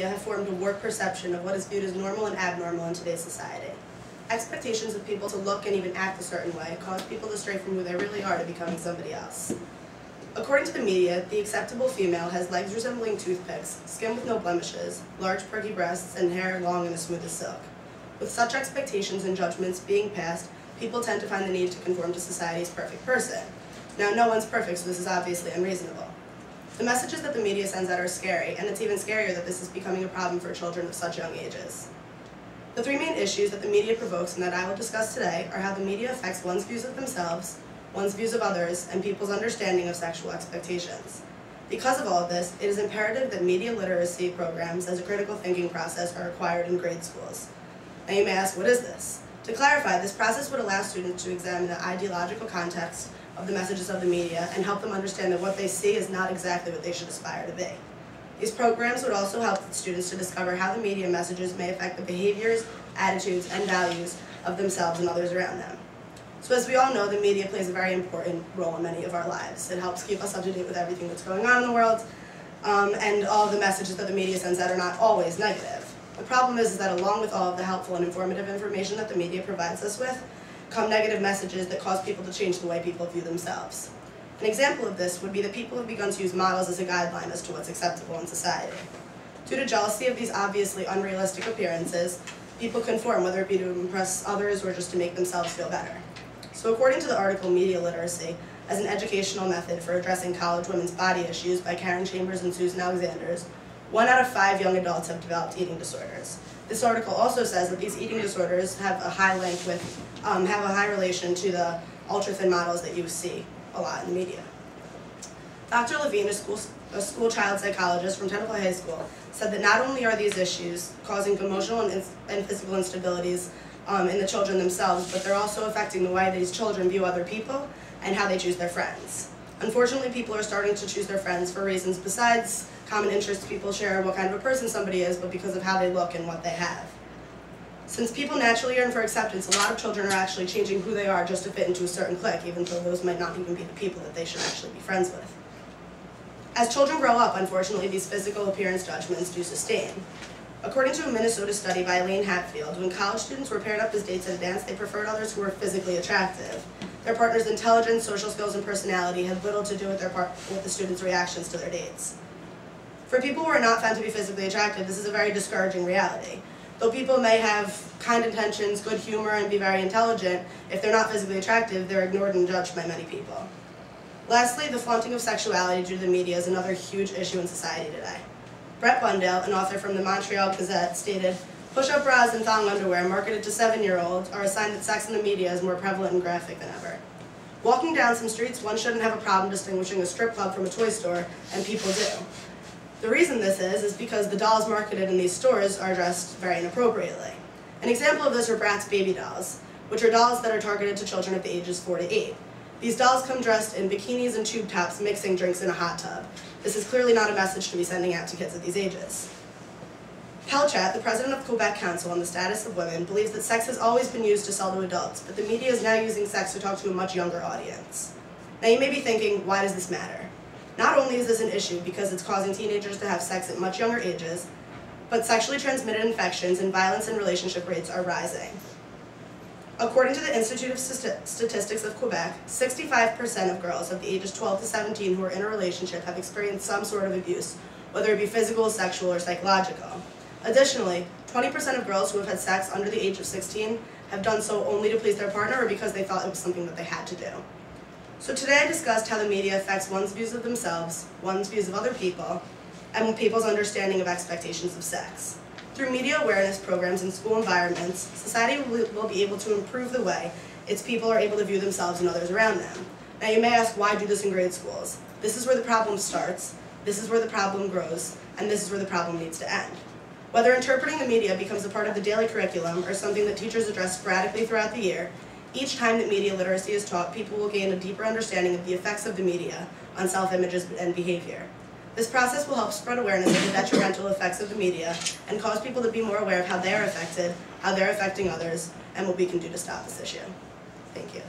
have formed a warped perception of what is viewed as normal and abnormal in today's society. Expectations of people to look and even act a certain way cause people to stray from who they really are to becoming somebody else. According to the media, the acceptable female has legs resembling toothpicks, skin with no blemishes, large perky breasts, and hair long and as smooth as silk. With such expectations and judgments being passed, people tend to find the need to conform to society's perfect person. Now, no one's perfect, so this is obviously unreasonable. The messages that the media sends out are scary, and it's even scarier that this is becoming a problem for children of such young ages. The three main issues that the media provokes and that I will discuss today are how the media affects one's views of themselves, one's views of others, and people's understanding of sexual expectations. Because of all of this, it is imperative that media literacy programs as a critical thinking process are required in grade schools. Now you may ask, what is this? To clarify, this process would allow students to examine the ideological context of the messages of the media and help them understand that what they see is not exactly what they should aspire to be. These programs would also help students to discover how the media messages may affect the behaviors, attitudes, and values of themselves and others around them. So as we all know, the media plays a very important role in many of our lives. It helps keep us up to date with everything that's going on in the world, and all of the messages that the media sends out are not always negative. The problem is that along with all of the helpful and informative information that the media provides us with, come negative messages that cause people to change the way people view themselves. An example of this would be that people have begun to use models as a guideline as to what's acceptable in society. Due to jealousy of these obviously unrealistic appearances, people conform, whether it be to impress others or just to make themselves feel better. So according to the article Media Literacy, as an educational method for addressing college women's body issues by Karen Chambers and Susan Alexanders, 1 out of 5 young adults have developed eating disorders. This article also says that these eating disorders have a high link with, have a high relation to the ultra-thin models that you see a lot in the media. Dr. Levine, a school child psychologist from Tenafly High School, said that not only are these issues causing emotional and physical instabilities in the children themselves, but they're also affecting the way these children view other people and how they choose their friends. Unfortunately, people are starting to choose their friends for reasons besides common interests people share, what kind of a person somebody is, but because of how they look and what they have. Since people naturally yearn for acceptance, a lot of children are actually changing who they are just to fit into a certain clique, even though those might not even be the people that they should actually be friends with. As children grow up, unfortunately, these physical appearance judgments do sustain. According to a Minnesota study by Elaine Hatfield, when college students were paired up as dates at a dance, they preferred others who were physically attractive. Their partner's intelligence, social skills, and personality had little to do with the students' reactions to their dates. For people who are not found to be physically attractive, this is a very discouraging reality. Though people may have kind intentions, good humor, and be very intelligent, if they're not physically attractive, they're ignored and judged by many people. Lastly, the flaunting of sexuality due to the media is another huge issue in society today. Brett Bundell, an author from the Montreal Gazette, stated, "Push-up bras and thong underwear marketed to 7-year-olds are a sign that sex in the media is more prevalent and graphic than ever. Walking down some streets, one shouldn't have a problem distinguishing a strip club from a toy store, and people do. The reason this is because the dolls marketed in these stores are dressed very inappropriately. An example of this are Bratz baby dolls, which are dolls that are targeted to children of the ages 4 to 8. These dolls come dressed in bikinis and tube tops, mixing drinks in a hot tub. This is clearly not a message to be sending out to kids at these ages." Pelchat, the president of the Quebec Council on the Status of Women, believes that sex has always been used to sell to adults, but the media is now using sex to talk to a much younger audience. Now you may be thinking, why does this matter? Not only is this an issue because it's causing teenagers to have sex at much younger ages, but sexually transmitted infections and violence in relationship rates are rising. According to the Institute of Statistics of Quebec, 65% of girls of the ages 12 to 17 who are in a relationship have experienced some sort of abuse, whether it be physical, sexual, or psychological. Additionally, 20% of girls who have had sex under the age of 16 have done so only to please their partner or because they thought it was something that they had to do. So today I discussed how the media affects one's views of themselves, one's views of other people, and people's understanding of expectations of sex. Through media awareness programs in school environments, society will be able to improve the way its people are able to view themselves and others around them. Now you may ask, why do this in grade schools? This is where the problem starts, this is where the problem grows, and this is where the problem needs to end. Whether interpreting the media becomes a part of the daily curriculum or something that teachers address sporadically throughout the year, each time that media literacy is taught, people will gain a deeper understanding of the effects of the media on self-images and behavior. This process will help spread awareness of the detrimental effects of the media and cause people to be more aware of how they are affected, how they're affecting others, and what we can do to stop this issue. Thank you.